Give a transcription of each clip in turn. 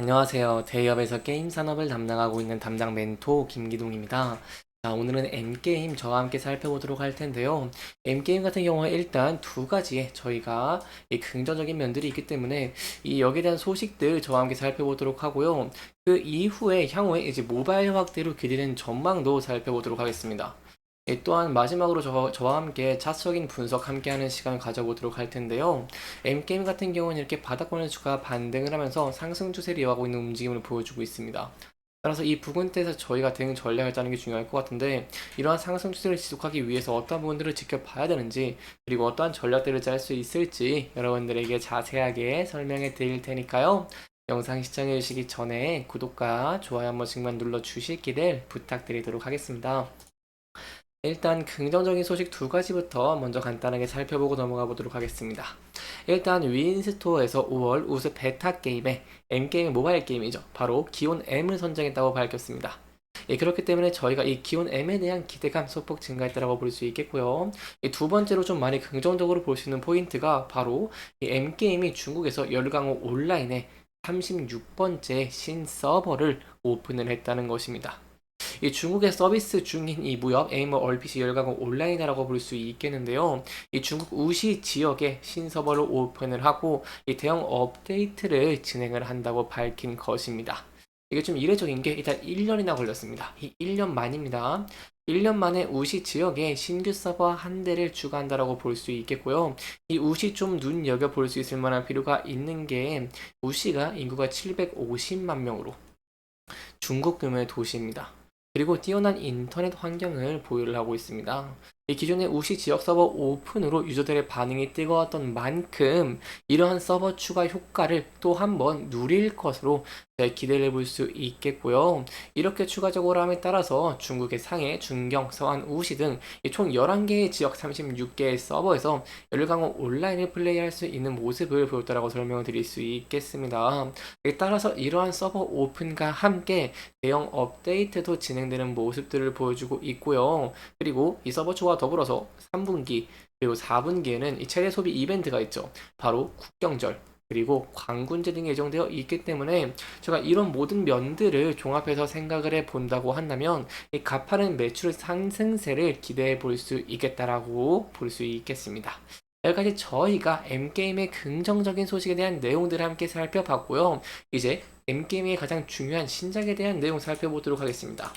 안녕하세요. 대기업에서 게임 산업을 담당하고 있는 담당 멘토 김기동입니다. 자, 오늘은 M게임 저와 함께 살펴보도록 할 텐데요. M게임 같은 경우에 일단 두 가지의 저희가 이 긍정적인 면들이 있기 때문에 이 여기에 대한 소식들 저와 함께 살펴보도록 하고요. 그 이후에 향후에 이제 모바일 확대로 기대되는 전망도 살펴보도록 하겠습니다. 또한 마지막으로 저와 함께 차트적인 분석 함께하는 시간을 가져보도록 할 텐데요. M게임 같은 경우는 이렇게 바닥권의 주가 반등을 하면서 상승 추세를 이어가고 있는 움직임을 보여주고 있습니다. 따라서 이 부분대에서 저희가 대응 전략을 짜는 게 중요할 것 같은데, 이러한 상승 추세를 지속하기 위해서 어떤 부분들을 지켜봐야 되는지, 그리고 어떠한 전략들을 짤 수 있을지 여러분들에게 자세하게 설명해 드릴 테니까요. 영상 시청해 주시기 전에 구독과 좋아요 한 번씩만 눌러 주시기를 부탁드리도록 하겠습니다. 일단 긍정적인 소식 두 가지부터 먼저 간단하게 살펴보고 넘어가 보도록 하겠습니다. 일단 위인스토어에서 5월 우수 베타 게임에 M게임 모바일 게임이죠. 바로 기온 M을 선정했다고 밝혔습니다. 그렇기 때문에 저희가 이 기온 M에 대한 기대감 소폭 증가했다고 볼 수 있겠고요. 두 번째로 좀 많이 긍정적으로 볼 수 있는 포인트가 바로 이 M게임이 중국에서 열강호 온라인에 36번째 신 서버를 오픈을 했다는 것입니다. 이 중국의 서비스 중인 이 무역 에이머 얼핏이 열강은 온라인이라고 볼 수 있겠는데요. 이 중국 우시 지역에 신서버를 오픈을 하고 이 대형 업데이트를 진행을 한다고 밝힌 것입니다. 이게 좀 이례적인 게 일단 1년이나 걸렸습니다. 이 1년 만입니다. 1년 만에 우시 지역에 신규 서버 한 대를 추가한다라고 볼 수 있겠고요. 이 우시 좀 눈여겨 볼 수 있을 만한 필요가 있는 게 우시가 인구가 750만 명으로 중국 규모의 도시입니다. 그리고 뛰어난 인터넷 환경을 보유를 하고 있습니다. 이 기존의 우시 지역 서버 오픈으로 유저들의 반응이 뜨거웠던 만큼 이러한 서버 추가 효과를 또 한 번 누릴 것으로 기대를 해볼 수 있겠고요. 이렇게 추가적으로 함에 따라서 중국의 상해, 중경, 서안, 우시 등 총 11개의 지역 36개의 서버에서 열강호 온라인을 플레이할 수 있는 모습을 보였다라고 설명을 드릴 수 있겠습니다. 따라서 이러한 서버 오픈과 함께 대형 업데이트도 진행되는 모습들을 보여주고 있고요. 그리고 이 서버 초와 더불어서 3분기 그리고 4분기에는 이 최대 소비 이벤트가 있죠. 바로 국경절 그리고 광군제 등이 예정되어 있기 때문에 제가 이런 모든 면들을 종합해서 생각을 해 본다고 한다면 이 가파른 매출 상승세를 기대해 볼 수 있겠다라고 볼 수 있겠습니다. 여기까지 저희가 M게임의 긍정적인 소식에 대한 내용들을 함께 살펴봤고요. 이제 M게임의 가장 중요한 신작에 대한 내용 살펴보도록 하겠습니다.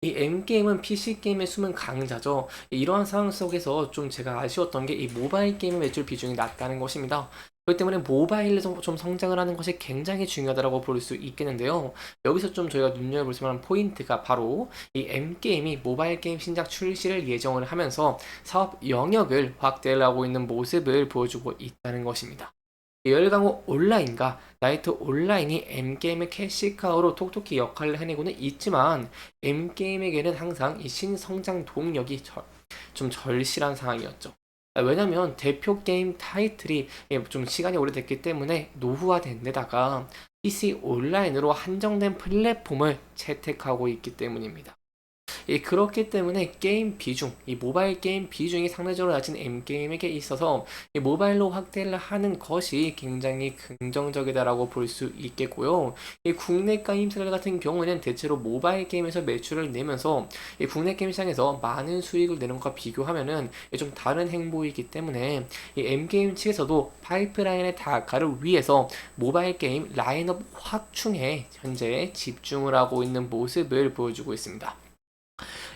이 M게임은 PC게임의 숨은 강자죠. 이러한 상황 속에서 좀 제가 아쉬웠던 게 이 모바일 게임의 매출 비중이 낮다는 것입니다. 그렇기 때문에 모바일에서 좀 성장을 하는 것이 굉장히 중요하다고 볼 수 있겠는데요. 여기서 좀 저희가 눈여겨볼 만한 포인트가 바로 이 M게임이 모바일 게임 신작 출시를 예정을 하면서 사업 영역을 확대를 하고 있는 모습을 보여주고 있다는 것입니다. 열강호 온라인과 나이트 온라인이 M게임의 캐시카우로 톡톡히 역할을 해내고는 있지만 M게임에게는 항상 이 신성장 동력이 좀 절실한 상황이었죠. 왜냐면 대표 게임 타이틀이 좀 시간이 오래됐기 때문에 노후화된 데다가 PC 온라인으로 한정된 플랫폼을 채택하고 있기 때문입니다. 그렇기 때문에 게임 비중, 이 모바일 게임 비중이 상대적으로 낮은 M게임에게 있어서 이 모바일로 확대를 하는 것이 굉장히 긍정적이다라고 볼 수 있겠고요. 이 국내 게임사들 같은 경우에는 대체로 모바일 게임에서 매출을 내면서 이 국내 게임 시장에서 많은 수익을 내는 것과 비교하면은 좀 다른 행보이기 때문에 이 M게임 측에서도 파이프라인의 다가를 위해서 모바일 게임 라인업 확충에 현재 집중을 하고 있는 모습을 보여주고 있습니다.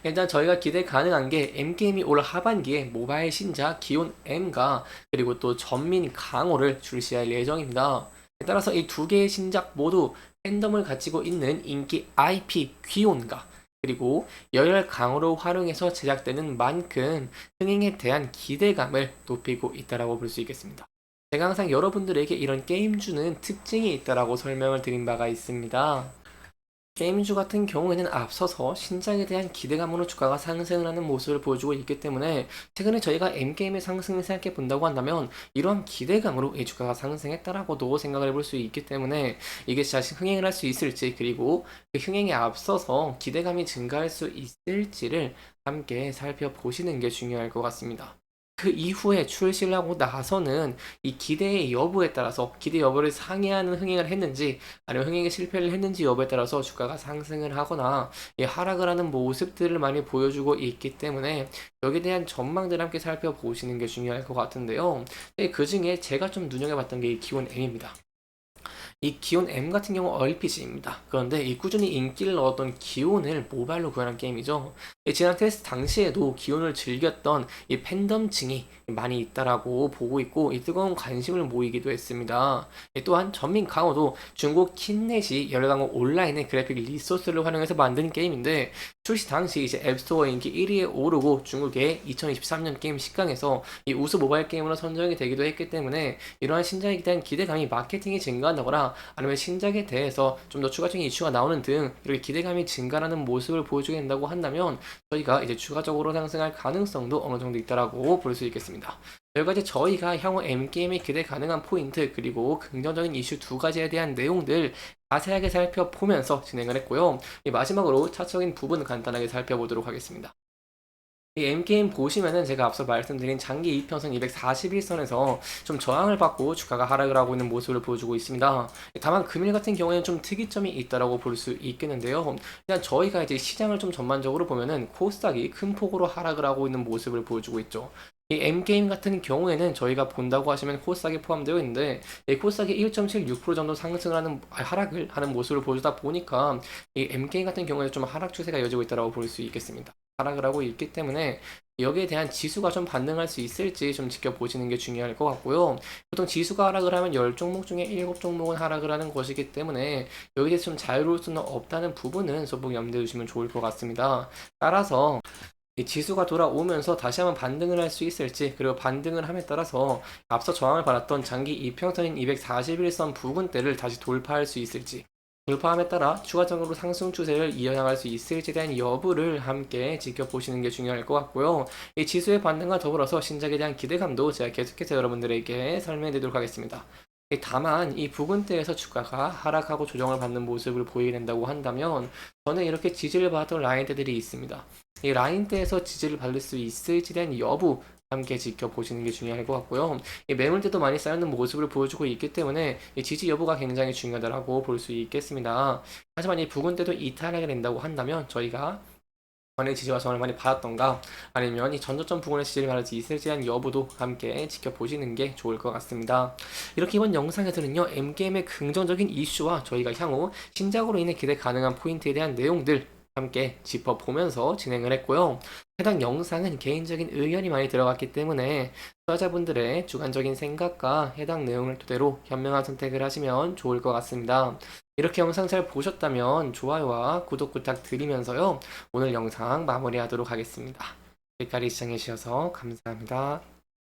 일단 저희가 기대 가능한 게 M게임이 올 하반기에 모바일 신작 기온 M과 그리고 또 전민 강호를 출시할 예정입니다. 따라서 이 두 개의 신작 모두 팬덤을 가지고 있는 인기 IP 귀온과 그리고 열혈 강호를 활용해서 제작되는 만큼 흥행에 대한 기대감을 높이고 있다고 볼 수 있겠습니다. 제가 항상 여러분들에게 이런 게임주는 특징이 있다고 설명을 드린 바가 있습니다. 게임주 같은 경우에는 앞서서 신작에 대한 기대감으로 주가가 상승을 하는 모습을 보여주고 있기 때문에 최근에 저희가 M게임의 상승을 생각해 본다고 한다면 이러한 기대감으로 이 주가가 상승했다라고도 생각을 해볼 수 있기 때문에 이게 자신 흥행을 할 수 있을지 그리고 그 흥행에 앞서서 기대감이 증가할 수 있을지를 함께 살펴보시는 게 중요할 것 같습니다. 그 이후에 출시를 하고 나서는 이 기대의 여부에 따라서 기대 여부를 상회하는 흥행을 했는지 아니면 흥행에 실패를 했는지 여부에 따라서 주가가 상승을 하거나 하락을 하는 모습들을 많이 보여주고 있기 때문에 여기에 대한 전망들 함께 살펴보시는 게 중요할 것 같은데요. 그 중에 제가 좀 눈여겨봤던 게 이 기온 M입니다. 이 기온 M 같은 경우 RPG입니다. 그런데 이 꾸준히 인기를 얻었던 기온을 모바일로 구현한 게임이죠. 지난 테스트 당시에도 기온을 즐겼던 이 팬덤층이 많이 있다라고 보고 있고 이 뜨거운 관심을 모이기도 했습니다. 또한 전민 강호도 중국 킨넷이 여러 강호 온라인의 그래픽 리소스를 활용해서 만든 게임인데 출시 당시 이제 앱스토어 인기 1위에 오르고 중국의 2023년 게임 10강에서 이 우수 모바일 게임으로 선정이 되기도 했기 때문에 이러한 신작에 대한 기대감이 마케팅이 증가한다거나 아니면 신작에 대해서 좀 더 추가적인 이슈가 나오는 등 이렇게 기대감이 증가하는 모습을 보여주게 된다고 한다면 저희가 이제 추가적으로 상승할 가능성도 어느 정도 있다라고 볼 수 있겠습니다. 여기까지 저희가 향후 M게임의 기대 가능한 포인트 그리고 긍정적인 이슈 두 가지에 대한 내용들 자세하게 살펴보면서 진행을 했고요. 마지막으로 차적인 부분 간단하게 살펴보도록 하겠습니다. 이 M게임 보시면은 제가 앞서 말씀드린 장기 이평선 241선에서 좀 저항을 받고 주가가 하락을 하고 있는 모습을 보여주고 있습니다. 다만 금일 같은 경우에는 좀 특이점이 있다라고 볼 수 있겠는데요. 일단 저희가 이제 시장을 좀 전반적으로 보면은 코스닥이 큰 폭으로 하락을 하고 있는 모습을 보여주고 있죠. 이 M게임 같은 경우에는 저희가 본다고 하시면 코스닥이 포함되어 있는데 이 코스닥이 1.76% 정도 상승을 하는 하락을 하는 모습을 보여주다 보니까 이 M게임 같은 경우에 좀 하락 추세가 이어지고 있다고 볼 수 있겠습니다. 하락을 하고 있기 때문에 여기에 대한 지수가 좀 반등할 수 있을지 좀 지켜보시는 게 중요할 것 같고요. 보통 지수가 하락을 하면 10종목 중에 7종목은 하락을 하는 것이기 때문에 여기에 대해서 좀 자유로울 수는 없다는 부분은 소폭 염두에 두시면 좋을 것 같습니다. 따라서 이 지수가 돌아오면서 다시 한번 반등을 할 수 있을지 그리고 반등을 함에 따라서 앞서 저항을 받았던 장기 이평선인 241선 부근대를 다시 돌파할 수 있을지 돌파함에 따라 추가적으로 상승 추세를 이어나갈 수 있을지에 대한 여부를 함께 지켜보시는 게 중요할 것 같고요. 이 지수의 반등과 더불어서 신작에 대한 기대감도 제가 계속해서 여러분들에게 설명해 드리도록 하겠습니다. 다만 이 부근대에서 주가가 하락하고 조정을 받는 모습을 보이게 된다고 한다면 저는 이렇게 지지를 받았던 라인대들이 있습니다. 이 라인대에서 지지를 받을 수 있을지에 대한 여부 함께 지켜보시는 게 중요할 것 같고요. 이 매물대도 많이 쌓여있는 모습을 보여주고 있기 때문에 이 지지 여부가 굉장히 중요하다고 볼 수 있겠습니다. 하지만 이 부근대도 이탈하게 된다고 한다면 저희가 전에 지지와 저항을 많이 받았던가 아니면 이 전저점 부근에 지지를 받을 수 있을지에 대한 여부도 함께 지켜보시는 게 좋을 것 같습니다. 이렇게 이번 영상에서는요 M게임의 긍정적인 이슈와 저희가 향후 신작으로 인해 기대 가능한 포인트에 대한 내용들 함께 짚어보면서 진행을 했고요. 해당 영상은 개인적인 의견이 많이 들어갔기 때문에 투자자분들의 주관적인 생각과 해당 내용을 토대로 현명한 선택을 하시면 좋을 것 같습니다. 이렇게 영상 잘 보셨다면 좋아요와 구독 부탁드리면서요. 오늘 영상 마무리하도록 하겠습니다. 여기까지 시청해주셔서 감사합니다.